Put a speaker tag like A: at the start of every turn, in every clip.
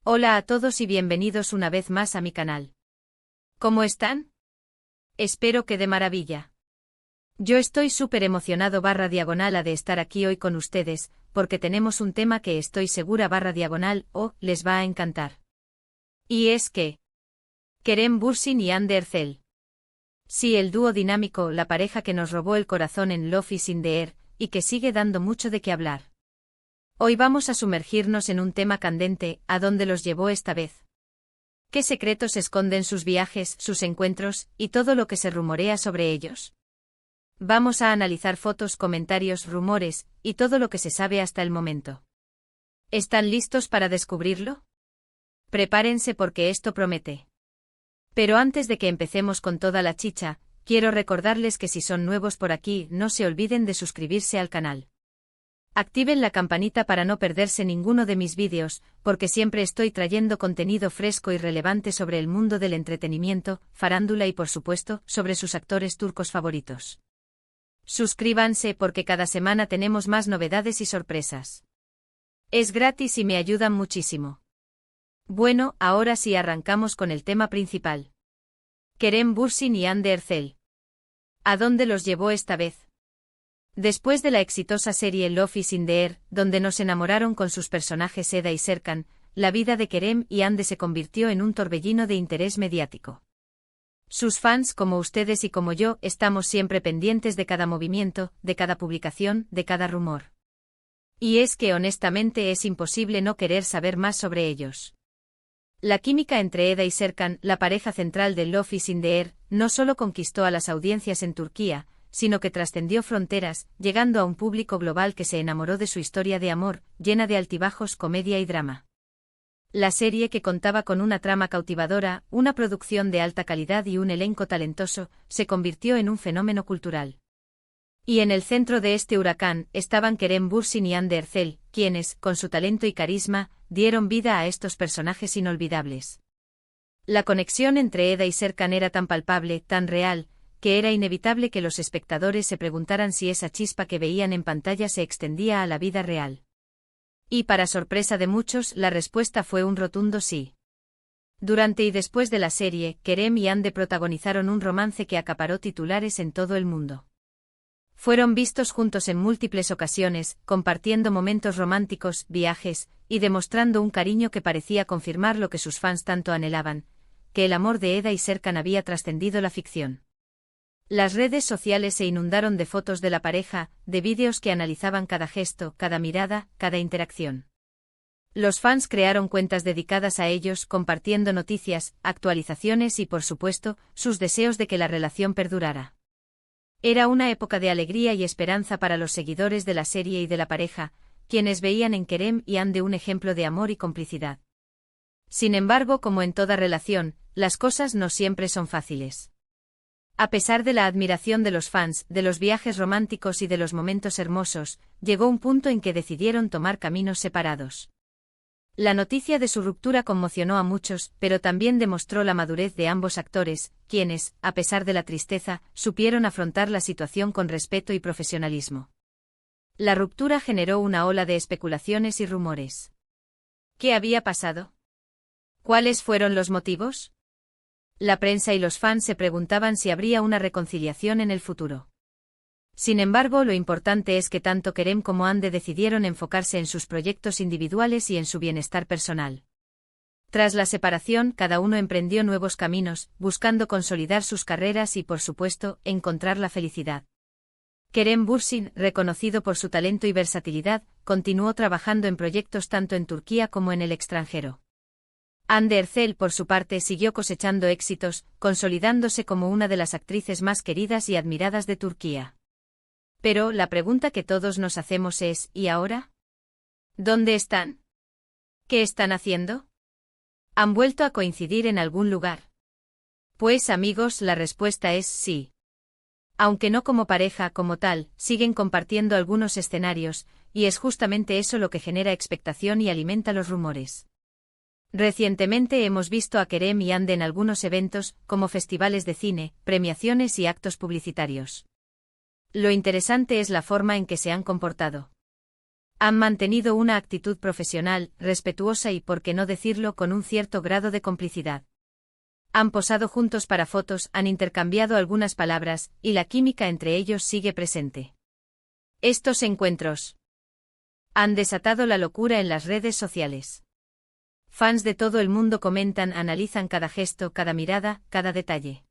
A: Hola a todos y bienvenidos una vez más a mi canal. ¿Cómo están? Espero que de maravilla. Yo estoy súper emocionado /diagonal de estar aquí hoy con ustedes, porque tenemos un tema que estoy segura /diagonal les va a encantar. Y es que Kerem Bürsin y Hande Erçel. Sí, el dúo dinámico, la pareja que nos robó el corazón en Love is in the Air, y que sigue dando mucho de qué hablar. Hoy vamos a sumergirnos en un tema candente, ¿a dónde los llevó esta vez? ¿Qué secretos esconden sus viajes, sus encuentros, y todo lo que se rumorea sobre ellos? Vamos a analizar fotos, comentarios, rumores, y todo lo que se sabe hasta el momento. ¿Están listos para descubrirlo? Prepárense porque esto promete. Pero antes de que empecemos con toda la chicha, quiero recordarles que si son nuevos por aquí, no se olviden de suscribirse al canal. Activen la campanita para no perderse ninguno de mis vídeos, porque siempre estoy trayendo contenido fresco y relevante sobre el mundo del entretenimiento, farándula y por supuesto, sobre sus actores turcos favoritos. Suscríbanse porque cada semana tenemos más novedades y sorpresas. Es gratis y me ayudan muchísimo. Bueno, ahora sí arrancamos con el tema principal. Kerem Bürsin y Hande Erçel. ¿A dónde los llevó esta vez? Después de la exitosa serie Love is in the Air, donde nos enamoraron con sus personajes Eda y Serkan, la vida de Kerem y Hande se convirtió en un torbellino de interés mediático. Sus fans, como ustedes y como yo, estamos siempre pendientes de cada movimiento, de cada publicación, de cada rumor. Y es que honestamente es imposible no querer saber más sobre ellos. La química entre Eda y Serkan, la pareja central de Love is in the Air, no solo conquistó a las audiencias en Turquía, sino que trascendió fronteras, llegando a un público global que se enamoró de su historia de amor, llena de altibajos, comedia y drama. La serie, que contaba con una trama cautivadora, una producción de alta calidad y un elenco talentoso, se convirtió en un fenómeno cultural. Y en el centro de este huracán estaban Kerem Bürsin y Hande Erçel, quienes, con su talento y carisma, dieron vida a estos personajes inolvidables. La conexión entre Eda y Serkan era tan palpable, tan real, que era inevitable que los espectadores se preguntaran si esa chispa que veían en pantalla se extendía a la vida real. Y para sorpresa de muchos, la respuesta fue un rotundo sí. Durante y después de la serie, Kerem y Hande protagonizaron un romance que acaparó titulares en todo el mundo. Fueron vistos juntos en múltiples ocasiones, compartiendo momentos románticos, viajes, y demostrando un cariño que parecía confirmar lo que sus fans tanto anhelaban, que el amor de Eda y Serkan había trascendido la ficción. Las redes sociales se inundaron de fotos de la pareja, de vídeos que analizaban cada gesto, cada mirada, cada interacción. Los fans crearon cuentas dedicadas a ellos, compartiendo noticias, actualizaciones y, por supuesto, sus deseos de que la relación perdurara. Era una época de alegría y esperanza para los seguidores de la serie y de la pareja, quienes veían en Kerem y Hande un ejemplo de amor y complicidad. Sin embargo, como en toda relación, las cosas no siempre son fáciles. A pesar de la admiración de los fans, de los viajes románticos y de los momentos hermosos, llegó un punto en que decidieron tomar caminos separados. La noticia de su ruptura conmocionó a muchos, pero también demostró la madurez de ambos actores, quienes, a pesar de la tristeza, supieron afrontar la situación con respeto y profesionalismo. La ruptura generó una ola de especulaciones y rumores. ¿Qué había pasado? ¿Cuáles fueron los motivos? La prensa y los fans se preguntaban si habría una reconciliación en el futuro. Sin embargo, lo importante es que tanto Kerem como Hande decidieron enfocarse en sus proyectos individuales y en su bienestar personal. Tras la separación, cada uno emprendió nuevos caminos, buscando consolidar sus carreras y, por supuesto, encontrar la felicidad. Kerem Bürsin, reconocido por su talento y versatilidad, continuó trabajando en proyectos tanto en Turquía como en el extranjero. Hande Erçel, por su parte, siguió cosechando éxitos, consolidándose como una de las actrices más queridas y admiradas de Turquía. Pero la pregunta que todos nos hacemos es, ¿y ahora? ¿Dónde están? ¿Qué están haciendo? ¿Han vuelto a coincidir en algún lugar? Pues amigos, la respuesta es sí. Aunque no como pareja como tal, siguen compartiendo algunos escenarios, y es justamente eso lo que genera expectación y alimenta los rumores. Recientemente hemos visto a Kerem y Hande en algunos eventos, como festivales de cine, premiaciones y actos publicitarios. Lo interesante es la forma en que se han comportado. Han mantenido una actitud profesional, respetuosa y, por qué no decirlo, con un cierto grado de complicidad. Han posado juntos para fotos, han intercambiado algunas palabras, y la química entre ellos sigue presente. Estos encuentros han desatado la locura en las redes sociales. Fans de todo el mundo comentan, analizan cada gesto, cada mirada, cada detalle.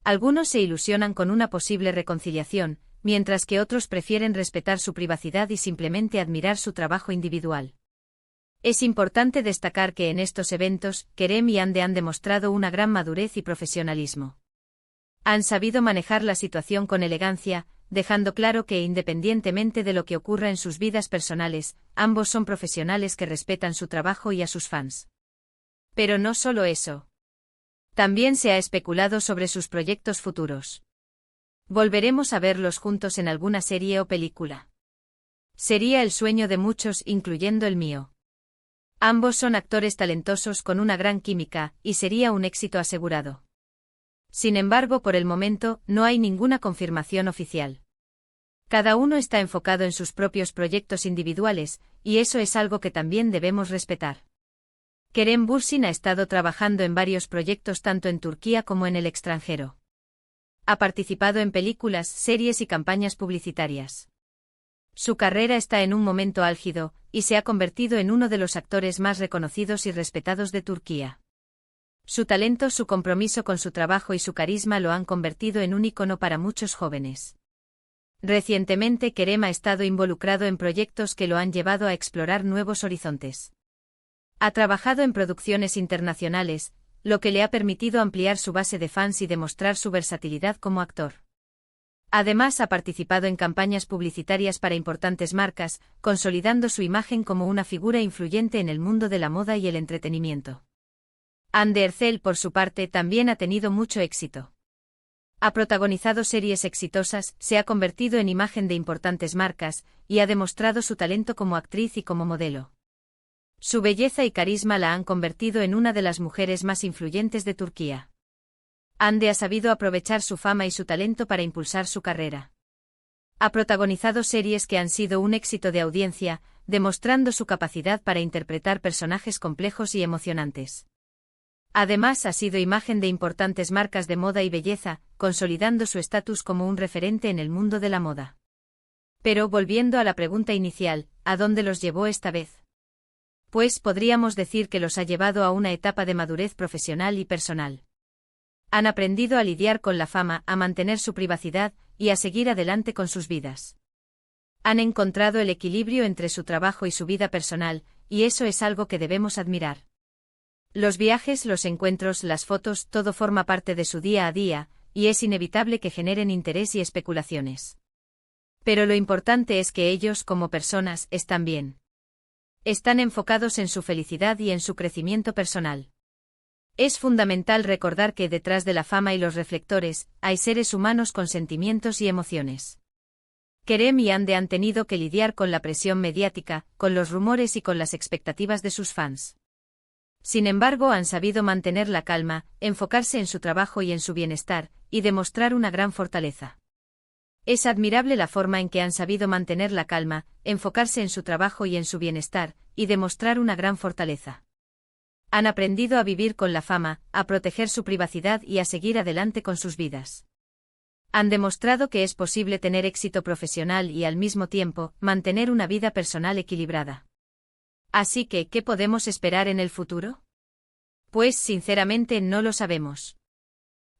A: Algunos se ilusionan con una posible reconciliación, mientras que otros prefieren respetar su privacidad y simplemente admirar su trabajo individual. Es importante destacar que en estos eventos, Kerem y Hande han demostrado una gran madurez y profesionalismo. Han sabido manejar la situación con elegancia, dejando claro que independientemente de lo que ocurra en sus vidas personales, ambos son profesionales que respetan su trabajo y a sus fans. Pero no solo eso. También se ha especulado sobre sus proyectos futuros. ¿Volveremos a verlos juntos en alguna serie o película? Sería el sueño de muchos, incluyendo el mío. Ambos son actores talentosos con una gran química, y sería un éxito asegurado. Sin embargo, por el momento, no hay ninguna confirmación oficial. Cada uno está enfocado en sus propios proyectos individuales, y eso es algo que también debemos respetar. Kerem Bürsin ha estado trabajando en varios proyectos tanto en Turquía como en el extranjero. Ha participado en películas, series y campañas publicitarias. Su carrera está en un momento álgido, y se ha convertido en uno de los actores más reconocidos y respetados de Turquía. Su talento, su compromiso con su trabajo y su carisma lo han convertido en un ícono para muchos jóvenes. Recientemente Kerem ha estado involucrado en proyectos que lo han llevado a explorar nuevos horizontes. Ha trabajado en producciones internacionales, lo que le ha permitido ampliar su base de fans y demostrar su versatilidad como actor. Además, ha participado en campañas publicitarias para importantes marcas, consolidando su imagen como una figura influyente en el mundo de la moda y el entretenimiento. Hande Erçel, por su parte, también ha tenido mucho éxito. Ha protagonizado series exitosas, se ha convertido en imagen de importantes marcas, y ha demostrado su talento como actriz y como modelo. Su belleza y carisma la han convertido en una de las mujeres más influyentes de Turquía. Hande ha sabido aprovechar su fama y su talento para impulsar su carrera. Ha protagonizado series que han sido un éxito de audiencia, demostrando su capacidad para interpretar personajes complejos y emocionantes. Además, ha sido imagen de importantes marcas de moda y belleza, consolidando su estatus como un referente en el mundo de la moda. Pero volviendo a la pregunta inicial, ¿a dónde los llevó esta vez? Pues podríamos decir que los ha llevado a una etapa de madurez profesional y personal. Han aprendido a lidiar con la fama, a mantener su privacidad, y a seguir adelante con sus vidas. Han encontrado el equilibrio entre su trabajo y su vida personal, y eso es algo que debemos admirar. Los viajes, los encuentros, las fotos, todo forma parte de su día a día, y es inevitable que generen interés y especulaciones. Pero lo importante es que ellos, como personas, están bien. Están enfocados en su felicidad y en su crecimiento personal. Es fundamental recordar que detrás de la fama y los reflectores, hay seres humanos con sentimientos y emociones. Kerem y Hande han tenido que lidiar con la presión mediática, con los rumores y con las expectativas de sus fans. Sin embargo, han sabido mantener la calma, enfocarse en su trabajo y en su bienestar, y demostrar una gran fortaleza. Es admirable la forma en que han sabido mantener la calma, enfocarse en su trabajo y en su bienestar, y demostrar una gran fortaleza. Han aprendido a vivir con la fama, a proteger su privacidad y a seguir adelante con sus vidas. Han demostrado que es posible tener éxito profesional y al mismo tiempo, mantener una vida personal equilibrada. Así que, ¿qué podemos esperar en el futuro? Pues sinceramente no lo sabemos.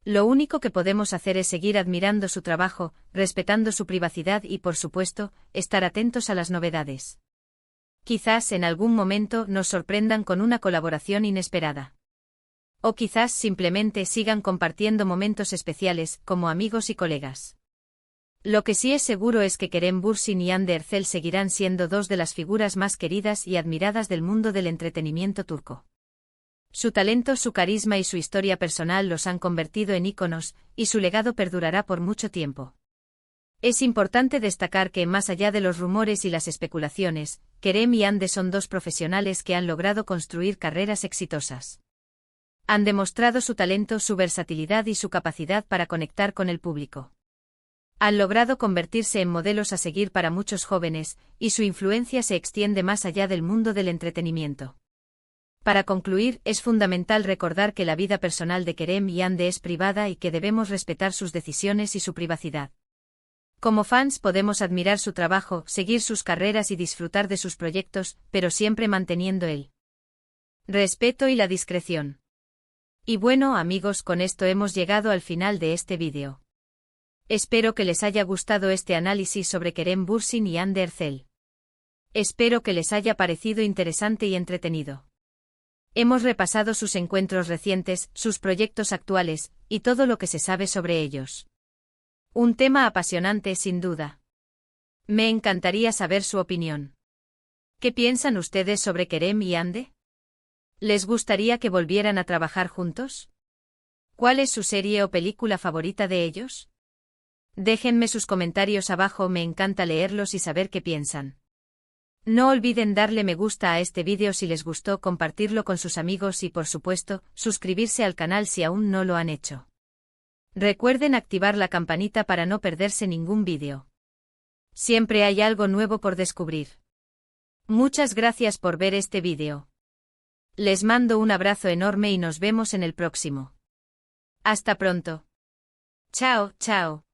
A: Lo único que podemos hacer es seguir admirando su trabajo, respetando su privacidad y, por supuesto, estar atentos a las novedades. Quizás en algún momento nos sorprendan con una colaboración inesperada. O quizás simplemente sigan compartiendo momentos especiales, como amigos y colegas. Lo que sí es seguro es que Kerem Bürsin y Hande Erçel seguirán siendo dos de las figuras más queridas y admiradas del mundo del entretenimiento turco. Su talento, su carisma y su historia personal los han convertido en íconos, y su legado perdurará por mucho tiempo. Es importante destacar que, más allá de los rumores y las especulaciones, Kerem y Hande son dos profesionales que han logrado construir carreras exitosas. Han demostrado su talento, su versatilidad y su capacidad para conectar con el público. Han logrado convertirse en modelos a seguir para muchos jóvenes, y su influencia se extiende más allá del mundo del entretenimiento. Para concluir, es fundamental recordar que la vida personal de Kerem y Hande es privada y que debemos respetar sus decisiones y su privacidad. Como fans podemos admirar su trabajo, seguir sus carreras y disfrutar de sus proyectos, pero siempre manteniendo el respeto y la discreción. Y bueno, amigos, con esto hemos llegado al final de este vídeo. Espero que les haya gustado este análisis sobre Kerem Bürsin y Hande Erçel. Espero que les haya parecido interesante y entretenido. Hemos repasado sus encuentros recientes, sus proyectos actuales, y todo lo que se sabe sobre ellos. Un tema apasionante sin duda. Me encantaría saber su opinión. ¿Qué piensan ustedes sobre Kerem y Hande? ¿Les gustaría que volvieran a trabajar juntos? ¿Cuál es su serie o película favorita de ellos? Déjenme sus comentarios abajo, me encanta leerlos y saber qué piensan. No olviden darle me gusta a este vídeo si les gustó, compartirlo con sus amigos y por supuesto, suscribirse al canal si aún no lo han hecho. Recuerden activar la campanita para no perderse ningún vídeo. Siempre hay algo nuevo por descubrir. Muchas gracias por ver este vídeo. Les mando un abrazo enorme y nos vemos en el próximo. Hasta pronto. Chao, chao.